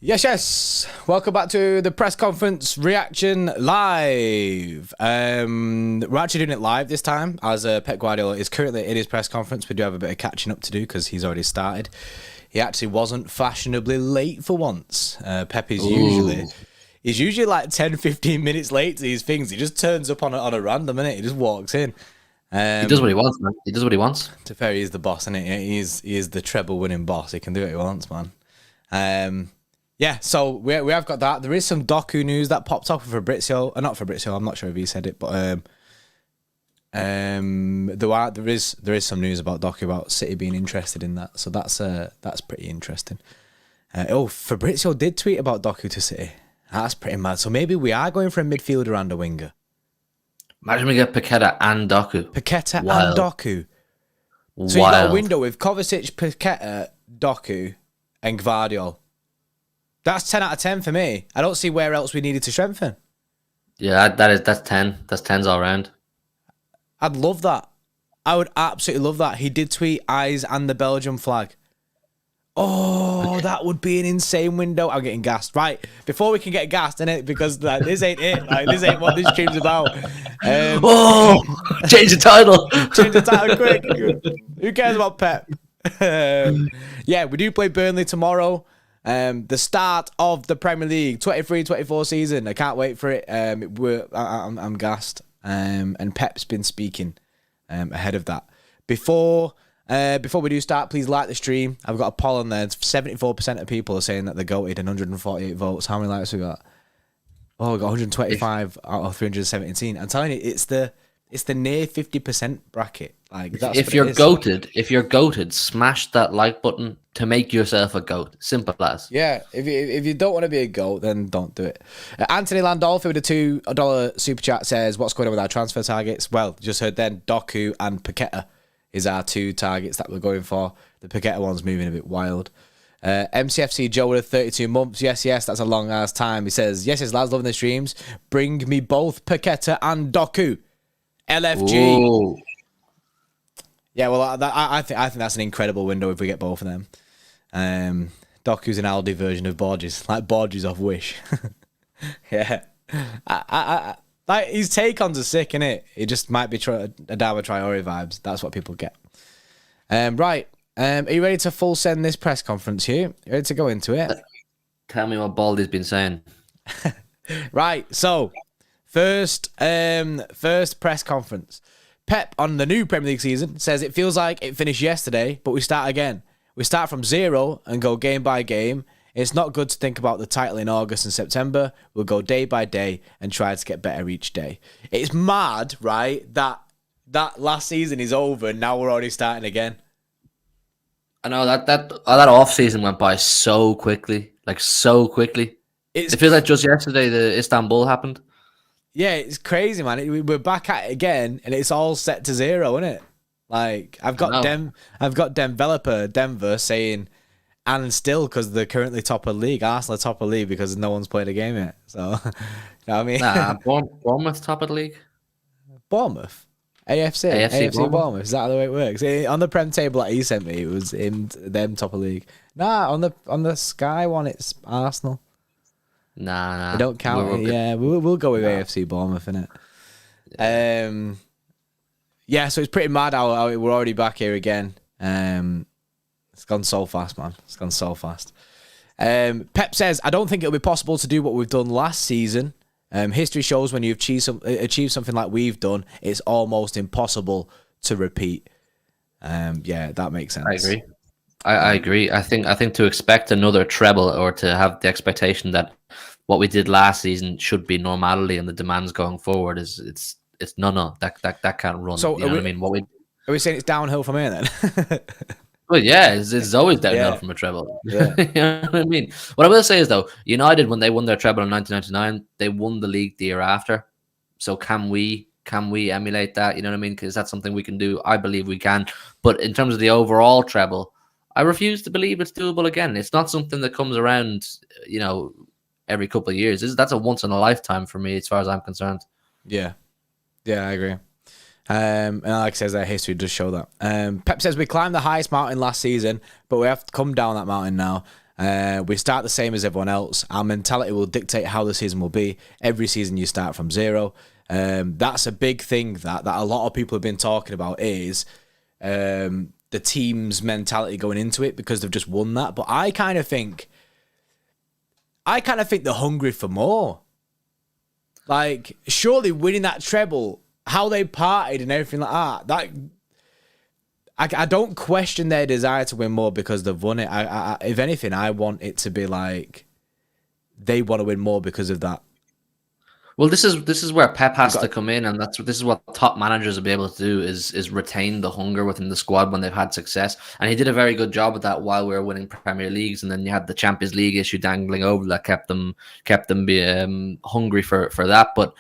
Yes. Welcome back to the press conference reaction live. We're actually doing it live this time, as Pep Guardiola is currently in his press conference. We do have a bit of catching up to do because he's already started. He actually wasn't fashionably late for once. Pep is usually like 10, 15 minutes late to these things. He just turns up on a random minute. He just walks in. He does what he wants, man. He does what he wants. To be fair, he's the boss, isn't he? He is the treble winning boss. He can do what he wants, man. Yeah, so we have got that. There is some Doku news that popped up for Fabrizio. Not Fabrizio, I'm not sure if he said it, but there is some news about Doku, about City being interested in that. So that's pretty interesting. Fabrizio did tweet about Doku to City. That's pretty mad. So maybe we are going for a midfielder and a winger. Imagine we get Paqueta and Doku. Paqueta and Doku. So you've got a window with Kovacic, Paqueta, Doku, and Gvardiol. That's 10 out of 10 for me. I don't see where else we needed to strengthen. Yeah, that's 10. That's 10s all round. I'd love that. I would absolutely love that. He did tweet eyes and the Belgium flag. Oh, that would be an insane window. I'm getting gassed. Right, before we can get gassed, innit? Because this ain't it. This ain't what this stream's about. Change the title. Change the title quick. Who cares about Pep? Yeah, we do play Burnley tomorrow. The start of the Premier League 23-24 season. I can't wait for it. I'm gassed. And Pep's been speaking ahead of that. Before we do start, please like the stream. I've got a poll on there. 74% of people are saying that they're goated and 148 votes. How many likes we got? Oh, we got 125 out of 317. I'm telling you, it's the near 50% bracket. Like, that's if you're goated, smash that like button to make yourself a goat. Simple as. Yeah, if you don't want to be a goat, then don't do it. Anthony Landolfi with a $2 super chat says, "What's going on with our transfer targets?" Well, just heard then Doku and Paqueta is our two targets that we're going for. The Paqueta one's moving a bit wild. MCFC Joe with 32 months. Yes, that's a long ass time. He says, yes, lads, loving the streams. Bring me both Paqueta and Doku. LFG. Ooh. Yeah, well, I think that's an incredible window if we get both of them. Doku's an Aldi version of Borges, like Borges of Wish. Yeah, like his take-ons are sick, innit? It just might be Adama Traore vibes. That's what people get. Right. Are you ready to full send this press conference, Hugh? You ready to go into it? Tell me what Baldy's been saying. Right. So, first press conference. Pep on the new Premier League season says it feels like it finished yesterday, but we start again. We start from zero and go game by game. It's not good to think about the title in August and September. We'll go day by day and try to get better each day. It's mad, right, that last season is over and now we're already starting again. I know that off season went by so quickly, It feels like just yesterday the Istanbul happened. Yeah, it's crazy, man. We're back at it again, and it's all set to zero, isn't it? Like I've got developer Denver saying, and still because they're currently top of the league, Arsenal are top of the league because no one's played a game yet. So, you know what I mean? Nah, Bournemouth top of the league. Bournemouth, AFC Bournemouth. Is that the way it works? On the Prem table that he sent me, it was in them top of the league. Nah, on the Sky one, it's Arsenal. Nah. They don't count it. Yeah, we'll go with AFC Bournemouth, innit? Yeah, so it's pretty mad how we're already back here again. It's gone so fast, man. It's gone so fast. Pep says, I don't think it'll be possible to do what we've done last season. History shows when you achieve something like we've done, it's almost impossible to repeat. Yeah, that makes sense. I agree. I agree. I think to expect another treble or to have the expectation that what we did last season should be normality and the demands going forward is no that can't run. So you know what I mean? Are we saying it's downhill from here then? Well, yeah, it's always downhill from a treble. Yeah. You know what I mean? What I will say is though, United when they won their treble in 1999, they won the league the year after. So can we emulate that? You know what I mean? Because that's something we can do. I believe we can. But in terms of the overall treble, I refuse to believe it's doable again. It's not something that comes around, every couple of years. That's a once in a lifetime for me, as far as I'm concerned. Yeah, I agree. And like I says, that history does show that. Pep says we climbed the highest mountain last season, but we have to come down that mountain now. We start the same as everyone else. Our mentality will dictate how the season will be. Every season you start from zero. That's a big thing that a lot of people have been talking about is the team's mentality going into it because they've just won that. But I kind of think they're hungry for more. Like, surely winning that treble, how they partied and everything like that, I don't question their desire to win more because they've won it. If anything, I want it to be like they want to win more because of that. Well, this is where Pep has to come in, and this is what top managers will be able to do is retain the hunger within the squad when they've had success. And he did a very good job of that while we were winning Premier Leagues, and then you had the Champions League issue dangling over that kept them hungry for that. But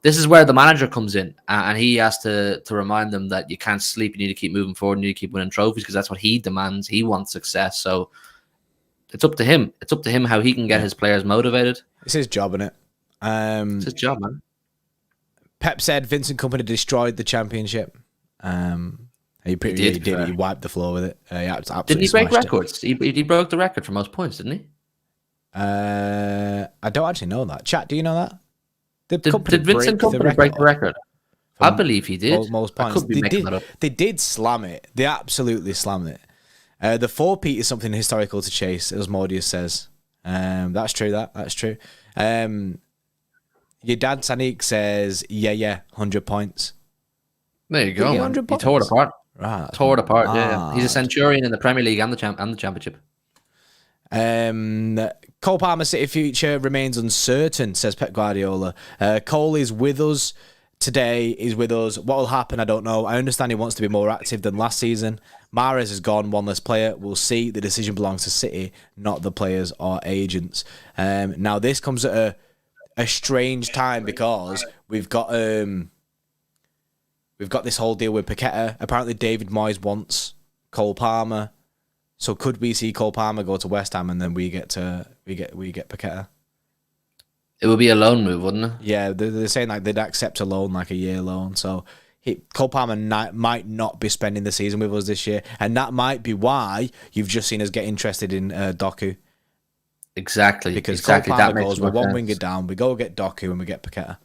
this is where the manager comes in, and he has to remind them that you can't sleep. You need to keep moving forward. You need to keep winning trophies because that's what he demands. He wants success. So it's up to him. It's up to him how he can get his players motivated. It's his job, isn't it? It's his job, man. Pep said Vincent Kompany destroyed the championship. He did. He wiped the floor with it. Didn't he break records? He broke the record for most points, didn't he? I don't actually know that. Chat, do you know that? Did Vincent Kompany break the record? I believe he did. Most points. They did slam it. They absolutely slammed it. The 4-peat is something historical to chase, as Mordius says. That's true. That's true. Your dad Saniq says, yeah, 100 points. There you go, man. He tore it apart. Right. Tore it apart, yeah. He's a centurion in the Premier League and the championship. Cole Palmer City future remains uncertain, says Pep Guardiola. Cole is with us today. He's with us. What will happen, I don't know. I understand he wants to be more active than last season. Mahrez is gone, one less player. We'll see. The decision belongs to City, not the players or agents. Now, this comes at a strange time because we've got this whole deal with Paqueta. Apparently, David Moyes wants Cole Palmer. So could we see Cole Palmer go to West Ham and then we get Paqueta? It would be a loan move, wouldn't it? Yeah, they're saying like they'd accept a loan, like a year loan. So Cole Palmer might not be spending the season with us this year, and that might be why you've just seen us get interested in Doku. Exactly. Because Cole Palmer goes, we're one winger down, we go get Doku and we get Paqueta.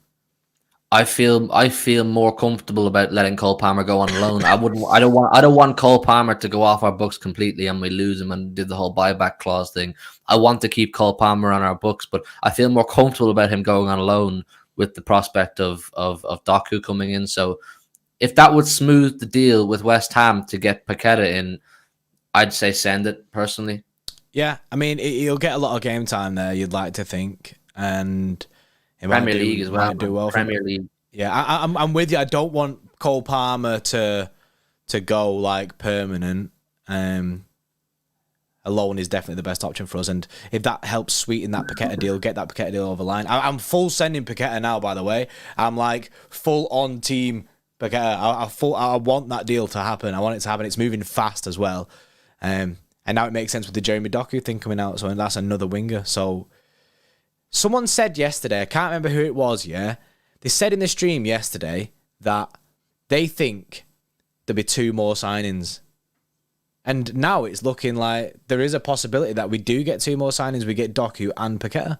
I feel more comfortable about letting Cole Palmer go on loan. I don't want Cole Palmer to go off our books completely and we lose him and do the whole buyback clause thing. I want to keep Cole Palmer on our books, but I feel more comfortable about him going on loan with the prospect of Doku coming in. So if that would smooth the deal with West Ham to get Paqueta in, I'd say send it personally. Yeah, I mean he'll get a lot of game time there. You'd like to think, and. Premier League as well. Do well Premier League. Yeah, I'm with you. I don't want Cole Palmer to go like permanent. A loan is definitely the best option for us, and if that helps sweeten that Paqueta deal, get that Paqueta deal over the line. I'm full sending Paqueta now. By the way, I'm like full on team Paqueta. I want that deal to happen. I want it to happen. It's moving fast as well, and now it makes sense with the Jeremy Doku thing coming out. So that's another winger. So. Someone said yesterday, I can't remember who it was, yeah? They said in the stream yesterday that they think there'll be 2 more signings. And now it's looking like there is a possibility that we do get 2 more signings. We get Doku and Paqueta.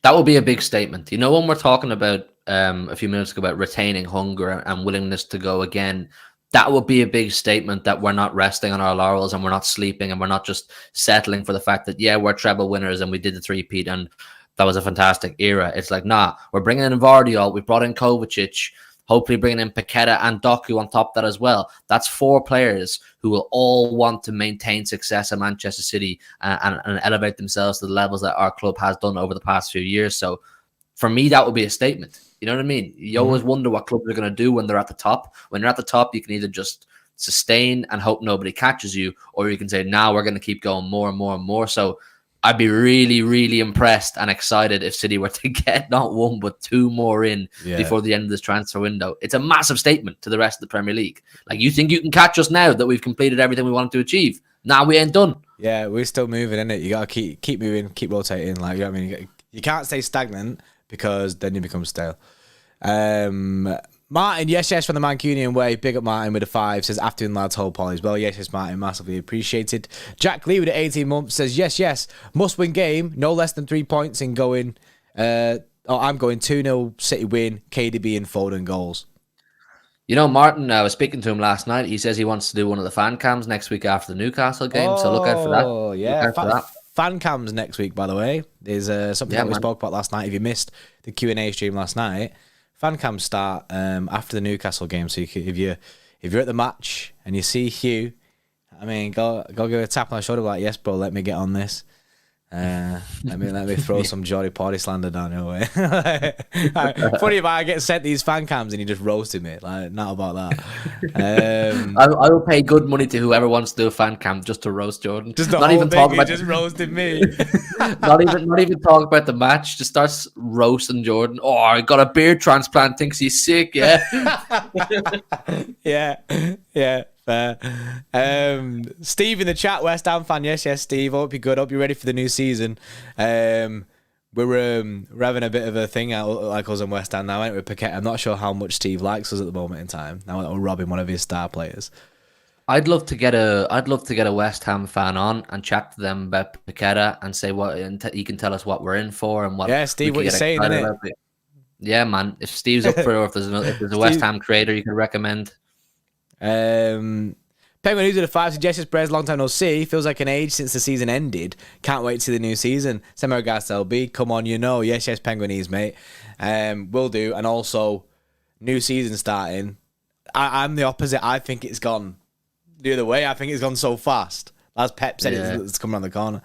That would be a big statement. You know, when we're talking about a few minutes ago about retaining hunger and willingness to go again, that would be a big statement that we're not resting on our laurels and we're not sleeping and we're not just settling for the fact that, yeah, we're treble winners and we did the 3-peat and that was a fantastic era. It's like, nah, we're bringing in Gvardiol, we brought in Kovacic, hopefully bringing in Paqueta and Doku on top of that as well. That's 4 players who will all want to maintain success at Manchester City and elevate themselves to the levels that our club has done over the past few years. So for me, that would be a statement. You know what I mean? You always wonder what clubs are going to do when they're at the top. When you're at the top, you can either just sustain and hope nobody catches you, or you can say, now we're going to keep going more and more and more. So I'd be really, really impressed and excited if City were to get not 1, but 2 more in before the end of this transfer window. It's a massive statement to the rest of the Premier League. Like, you think you can catch us now that we've completed everything we wanted to achieve? Nah, we ain't done. Yeah, we're still moving, innit? You got to keep moving, keep rotating. Like, you know what I mean? You can't stay stagnant, because then you become stale. Martin, yes, from the Mancunian way. Big up Martin with a 5. Says, afternoon lads, hope all is well. Yes, Martin, massively appreciated. Jack Lee with 18 months says, yes, must win game. No less than 3 points in going. I'm going 2-0 City win. KDB and Foden goals. You know, Martin, I was speaking to him last night. He says he wants to do one of the fan cams next week after the Newcastle game. So look out for that. Oh, yeah. Fan cams next week, by the way. There's something that we spoke about last night. If you missed the Q&A stream last night, fan cams start after the Newcastle game. So if you're at the match and you see Hugh, I mean, go give a tap on the shoulder like, yes, bro, let me get on this. Let me throw some Geordie Party slander down your way. Funny if I get sent these fan cams and you just roasted me. Like, not about that. I will pay good money to whoever wants to do a fan cam just to roast Jordan. Just not even talk about. Just roasted me. not even talk about the match. Just starts roasting Jordan. Oh, I got a beard transplant. Thinks he's sick. Yeah. yeah. Fair. Steve in the chat, West Ham fan. Yes, Steve. Hope you're good. Hope you're ready for the new season. We're having a bit of a thing out like us in West Ham now, ain't we, Paquette? I'm not sure how much Steve likes us at the moment in time. Now that we're robbing one of his star players. I'd love to get a West Ham fan on and chat to them about Paqueta and say what, and he can tell us what we're in for and what. Yeah, Steve, what you're saying, isn't it? Yeah, man. If Steve's up for it, or if there's a West Ham creator you can recommend. Penguin News at a 5 suggests Brez long time no see. Feels like an age since the season ended. Can't wait to see the new season. Send my regards to LB. Come on, Yes, Penguin News, mate. Will do. And also, new season starting. I'm the opposite. I think it's gone the other way. I think it's gone so fast. As Pep said, it's coming around the corner.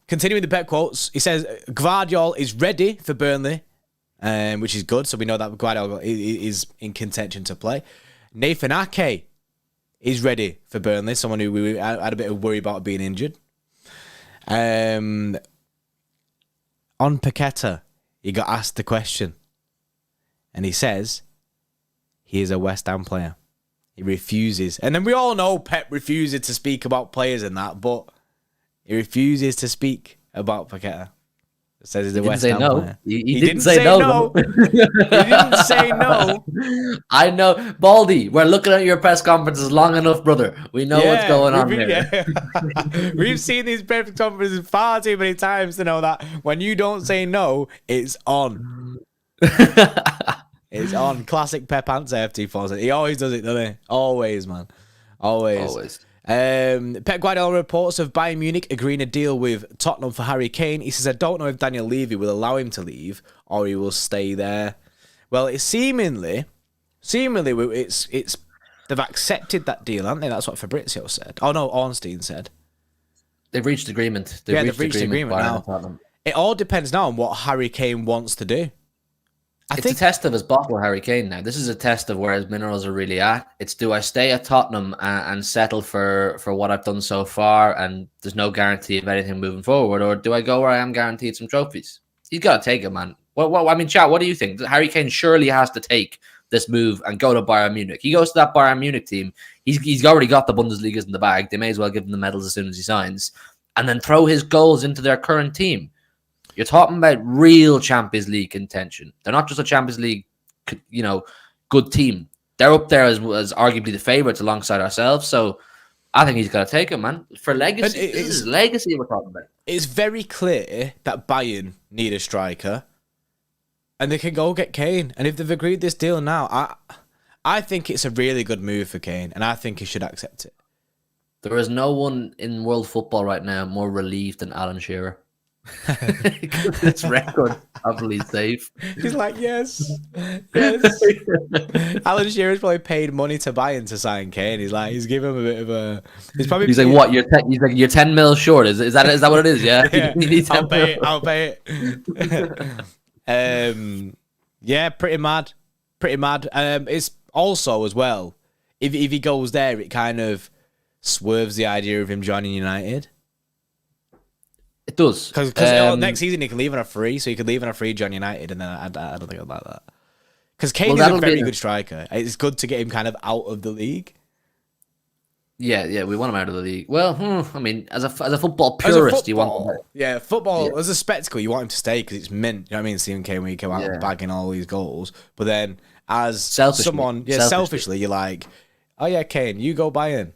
Continuing the Pep quotes, he says Guardiola is ready for Burnley, which is good. So we know that Guardiola is in contention to play. Nathan Ake is ready for Burnley, someone who we had a bit of worry about being injured. On Paqueta, he got asked the question, and he says he is a West Ham player. He refuses. And then we all know Pep refuses to speak about players and that, but he refuses to speak about Paqueta. It says he's a West Ham player. He didn't say no. He didn't say no. I know. Baldy, we're looking at your press conferences long enough, brother. We know what's going on there. We've seen these press conferences far too many times to know that when you don't say no, it's on. It's on. Classic Pep answer, FT4. He always does it, doesn't he? Always, man. Always. Pep Guardiola reports of Bayern Munich agreeing a deal with Tottenham for Harry Kane. He says, I don't know if Daniel Levy will allow him to leave or he will stay there. Well, it's seemingly it's they've accepted that deal, haven't they? That's what Fabrizio said. Oh no, Ornstein said. They've reached agreement. They've reached agreement now. It all depends now on what Harry Kane wants to do. It's a test of his bottle, Harry Kane. Now, this is a test of where his minerals are really at. It's, do I stay at Tottenham and settle for what I've done so far, and there's no guarantee of anything moving forward, or do I go where I am guaranteed some trophies? He's got to take it, man. I mean, chat. What do you think? Harry Kane surely has to take this move and go to Bayern Munich. He goes to that Bayern Munich team. He's already got the Bundesligas in the bag. They may as well give him the medals as soon as he signs, and then throw his goals into their current team. You're talking about real Champions League contention. They're not just a Champions League, good team. They're up there as arguably the favourites alongside ourselves. So I think he's got to take it, man. For legacy, this is legacy we're talking about. It's very clear that Bayern need a striker, and they can go get Kane. And if they've agreed this deal now, I think it's a really good move for Kane, and I think he should accept it. There is no one in world football right now more relieved than Alan Shearer. This record happily safe. He's like, yes. Alan Shearer's probably paid money to Bayern to sign Kane. He's giving him a bit of a. He's like, what? You're 10 mil short. Is that what it is? Yeah. I'll pay it. Yeah, pretty mad. It's also as well. If he goes there, it kind of swerves the idea of him joining United. It does. Because next season he can leave on a free, so he could leave on a free, join United, and then I don't think I'd like that. Because Kane is a very good striker. It's good to get him kind of out of the league. Yeah, we want him out of the league. Well, I mean, as a football purist, you want him out. Yeah, football as a spectacle, you want him to stay because it's mint. You know what I mean? Stephen Kane when he came out bagging all these goals, but then as someone, selfishly, you're like, oh yeah, Kane, you go Bayern.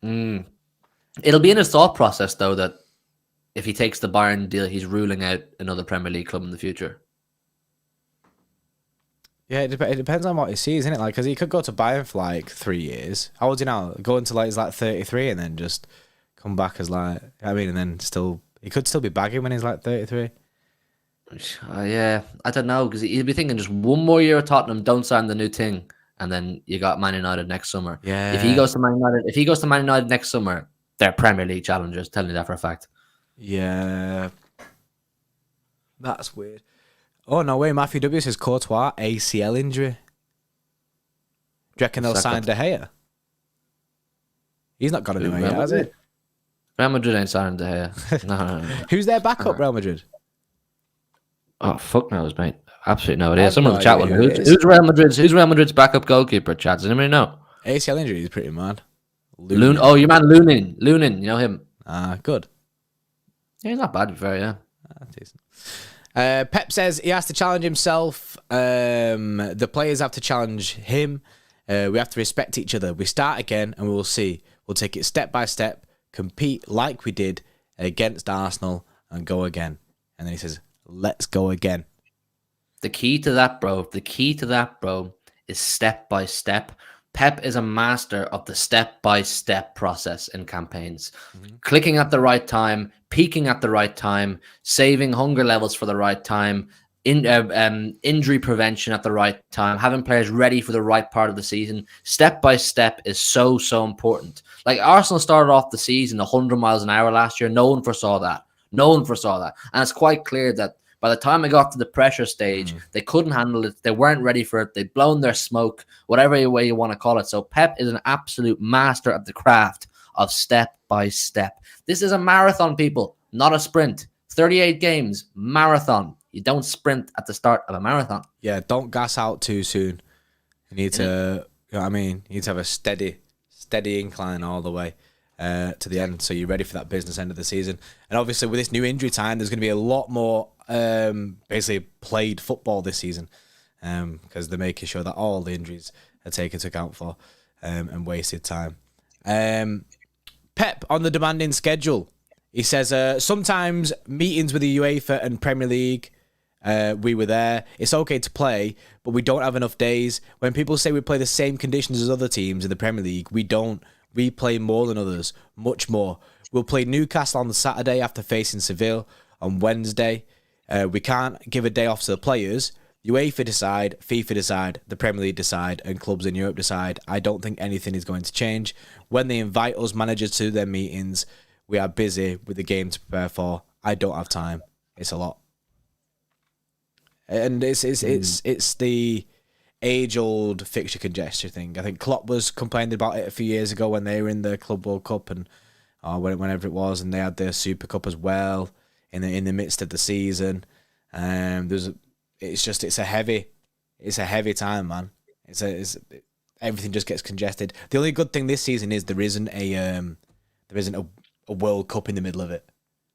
It'll be in his thought process though that if he takes the Bayern deal, he's ruling out another Premier League club in the future. Yeah, it depends on what he sees, isn't it? Like, because he could go to Bayern for like 3 years. How old is he now? Go into like he's like 33 and then just come back as like, I mean, and then he could still be bagging when he's like 33. Yeah, I don't know because he'd be thinking just one more year at Tottenham, don't sign the new thing, and then you got Man United next summer. Yeah, if he goes to Man United next summer, they're Premier League challengers. Telling you that for a fact. Yeah, that's weird. Oh, no way. Matthew W. says Courtois, ACL injury. Do you reckon they'll sign De Gea? He's not got anywhere yet, has he? Real Madrid ain't signing De Gea. No. Who's their backup, Real Madrid? Oh, fuck knows, mate. Absolutely no idea. Someone in the chat with me. Who's Real Madrid's backup goalkeeper, Chad? Does anybody know? ACL injury is pretty mad. Oh, your man Lunin. You know him? Good. Yeah, he's not bad, to be fair, yeah. Decent. Pep says he has to challenge himself. The players have to challenge him. We have to respect each other. We start again and we will see. We'll take it step by step, compete like we did against Arsenal and go again. And then he says, let's go again. The key to that, bro, is step by step. Pep is a master of the step-by-step process in campaigns. Clicking at the right time, peaking at the right time, saving hunger levels for the right time, injury prevention at the right time, having players ready for the right part of the season. Step-by-step is so important. Like Arsenal started off the season 100 miles an hour last year. No one foresaw that. And it's quite clear that by the time I got to the pressure stage, they couldn't handle it. They weren't ready for it. They'd blown their smoke, whatever way you want to call it. So Pep is an absolute master of the craft of step by step. This is a marathon, people, not a sprint. 38 games, marathon. You don't sprint at the start of a marathon. Yeah, don't gas out too soon. You need to, you know what I mean? You need to have a steady incline all the way to the end, so you're ready for that business end of the season. And obviously with this new injury time, there's going to be a lot more basically played football this season because they're making sure that all the injuries are taken into account for and wasted time. Pep on the demanding schedule. He says sometimes meetings with the UEFA and Premier League, we were there. It's okay to play, but we don't have enough days. When people say we play the same conditions as other teams in the Premier League, we don't. We play more than others, much more. We'll play Newcastle on the Saturday after facing Seville on Wednesday. We can't give a day off to the players. UEFA decide, FIFA decide, the Premier League decide, and clubs in Europe decide. I don't think anything is going to change. When they invite us managers to their meetings, we are busy with the game to prepare for. I don't have time. It's a lot. And it's the age-old fixture congestion thing. I think Klopp was complaining about it a few years ago when they were in the Club World Cup and whenever it was, and they had their Super Cup as well in the midst of the season. It's a heavy time, man. Everything just gets congested. The only good thing this season is there isn't a World Cup in the middle of it.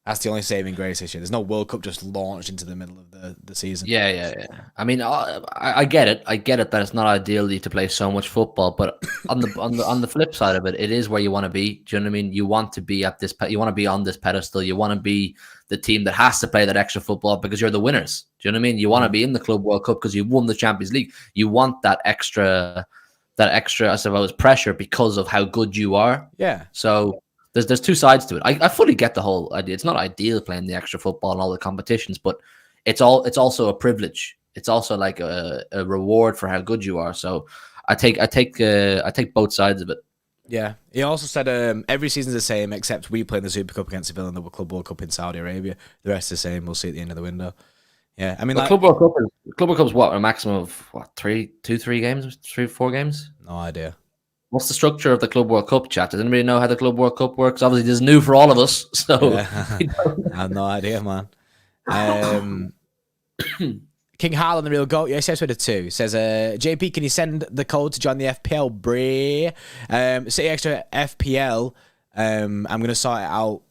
That's the only saving grace this year. There's no World Cup just launched into the middle of the season. Yeah. I mean, I get it. I get it that it's not ideally to play so much football, but on the flip side of it, it is where you want to be. Do you know what I mean? You want to be at this. You want to be on this pedestal. You want to be the team that has to play that extra football because you're the winners. Do you know what I mean? You want to be in the Club World Cup because you won the Champions League. You want that extra, I suppose, pressure because of how good you are. Yeah. So. There's two sides to it. I fully get the whole idea. It's not ideal playing the extra football and all the competitions, but it's also a privilege. It's also like a reward for how good you are. So I take both sides of it. Yeah. He also said every season's the same except we play in the Super Cup against Seville and the Club World Cup in Saudi Arabia. The rest is the same. We'll see at the end of the window. Yeah, I mean, the Club World Cup's what, a maximum of what, 3 games, 3-4 games? No idea. What's the structure of the Club World Cup, chat? Does anybody know how the Club World Cup works? Obviously, this is new for all of us. So I have no idea, man. King Harlan, the real goat. Yes, yes, with a 2. Says, JP, can you send the code to join the FPL, Bray? City Extra FPL. I'm going to sort it out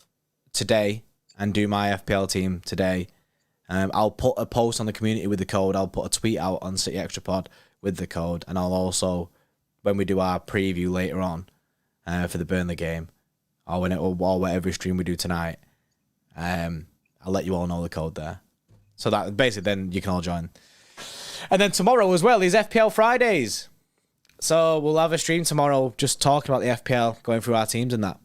today and do my FPL team today. I'll put a post on the community with the code. I'll put a tweet out on City Extra Pod with the code. And I'll also, when we do our preview later on for the Burnley game, or whatever stream we do tonight, I'll let you all know the code there. So that basically then you can all join. And then tomorrow as well is FPL Fridays. So we'll have a stream tomorrow just talking about the FPL, going through our teams and that.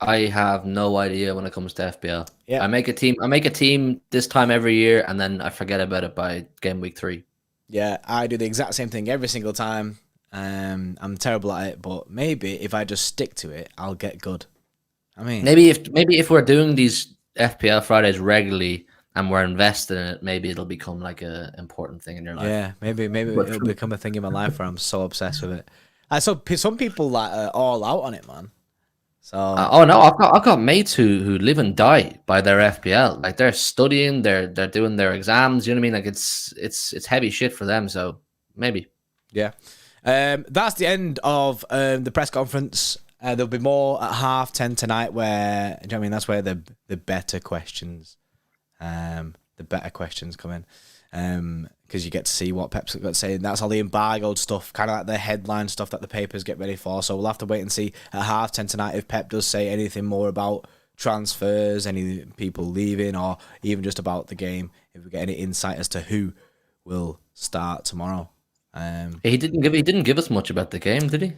I have no idea when it comes to FPL. Yeah. I make a team this time every year, and then I forget about it by game week 3. Yeah, I do the exact same thing every single time. I'm terrible at it, but maybe if I just stick to it, I'll get good. I mean, maybe if we're doing these FPL Fridays regularly and we're invested in it, maybe it'll become like a important thing in your life. Yeah, maybe it'll become a thing in my life where I'm so obsessed with it. So some people like are all out on it, man. So oh no, I've got mates who live and die by their FPL. Like they're studying, they're doing their exams. You know what I mean? Like it's heavy shit for them. So maybe. Yeah. That's the end of the press conference. There'll be more at 10:30 tonight. Where do you know what I mean? That's where the better questions, come in, because you get to see what Pep's got to say. And that's all the embargoed stuff, kind of like the headline stuff that the papers get ready for. So we'll have to wait and see at 10:30 tonight if Pep does say anything more about transfers, any people leaving, or even just about the game. If we get any insight as to who will start tomorrow. He didn't give us much about the game, did he?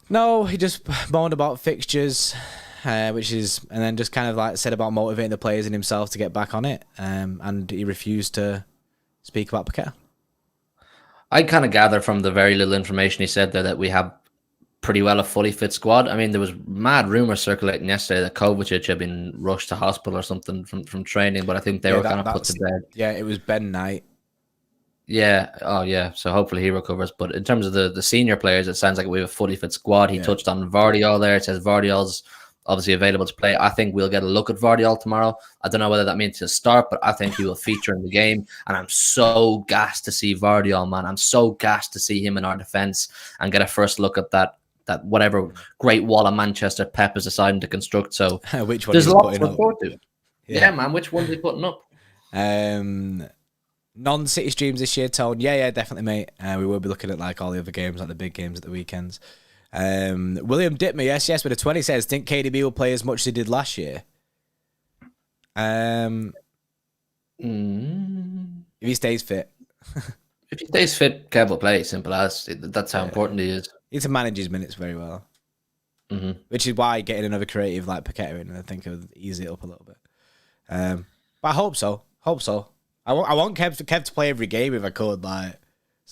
No, he just moaned about fixtures, and then just kind of like said about motivating the players and himself to get back on it. And he refused to speak about Paqueta. I kind of gather from the very little information he said there that we have pretty well a fully fit squad. I mean, there was mad rumors circulating yesterday that Kovacic had been rushed to hospital or something from training, but I think they were kind of put to bed. Yeah, it was Ben Knight. Yeah. Oh, yeah. So hopefully he recovers. But in terms of the senior players, it sounds like we have a fully fit squad. He touched on Vardiol there. It says Vardiol's obviously available to play. I think we'll get a look at Vardiol tomorrow. I don't know whether that means to start, but I think he will feature in the game. And I'm so gassed to see Vardiol, man. I'm so gassed to see him in our defence and get a first look at that whatever great wall of Manchester Pep is deciding to construct. So which one there's a lot to look forward to. Yeah, man. Which one's he putting up? Non-City streams this year, Tone. Yeah, definitely, mate. We will be looking at like all the other games, like the big games at the weekends. William Dittmer, yes, with a 20 says, think KDB will play as much as he did last year? If he stays fit. If he stays fit, Kev will play. Simple as. That's how important he is. He needs to manage his minutes very well. Mm-hmm. Which is why getting another creative like Paqueta in, I think it would ease it up a little bit. But I hope so. I want Kev to play every game if I could, but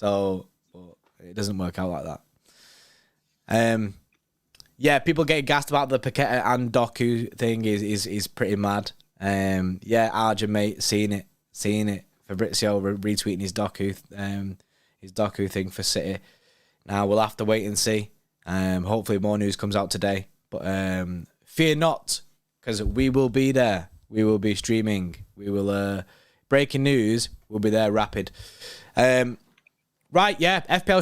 it doesn't work out like that. People getting gassed about the Paqueta and Doku thing is pretty mad. Arjun, mate, seeing it. Fabrizio retweeting his Doku thing for City. Now we'll have to wait and see. Hopefully more news comes out today. But fear not, because we will be there. We will be streaming. We will breaking news. We'll be there rapid. FPL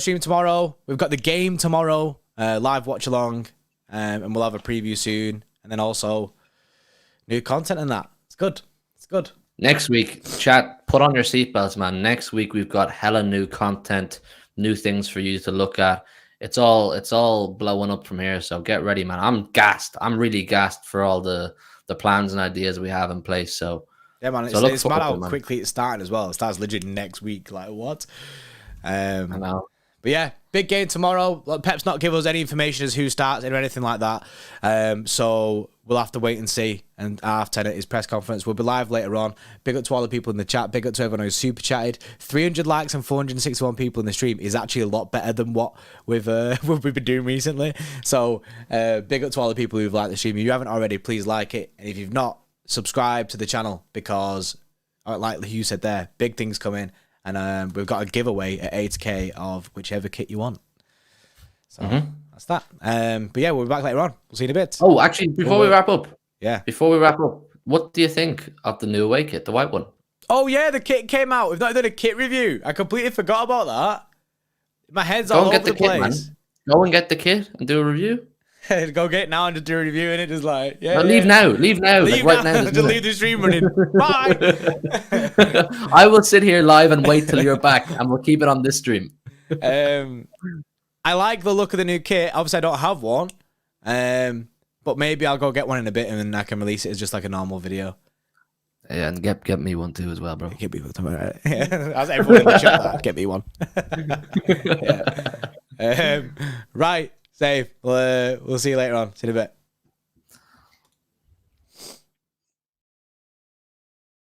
stream tomorrow. We've got the game tomorrow. Live watch along. And we'll have a preview soon. And then also new content and that. It's good. Next week, chat, put on your seatbelts, man. Next week we've got hella new content, new things for you to look at. It's all blowing up from here, so get ready, man. I'm gassed. I'm really gassed for all the plans and ideas we have in place. So yeah, man. It's mad how quickly it's starting as well. It starts literally next week. Like what? I know. But yeah, big game tomorrow. Pep's not give us any information as who starts or anything like that. So we'll have to wait and see. And 10:30 at his press conference. We'll be live later on. Big up to all the people in the chat. Big up to everyone who's super chatted. 300 likes and 461 people in the stream is actually a lot better than what we've been doing recently. So big up to all the people who've liked the stream. If you haven't already, please like it. And if you've not, subscribe to the channel because, like you said there, big things coming. And we've got a giveaway at 8K of whichever kit you want. So that's that. But yeah, we'll be back later on. We'll see you in a bit. Oh, actually, before we wrap up, Yeah. Before we wrap up, what do you think of the new away kit, the white one? Oh yeah, the kit came out. We've not done a kit review. I completely forgot about that. My head's Go all and get over the the kit, place. man. Go and get the kit and do a review. Go get it now and just do a review and it just like No, leave now. Leave now. Leave like right now. now. Just leave the stream running. Bye. I will sit here live and wait till you're back, and we'll keep it on this stream. I like the look of the new kit. Obviously, I don't have one, but maybe I'll go get one in a bit and then I can release it as just like a normal video. Yeah, and get me one too as well, bro. Get me one tomorrow. As everyone in the chat, that get me one. Right, safe. We'll see you later on. See you in a bit.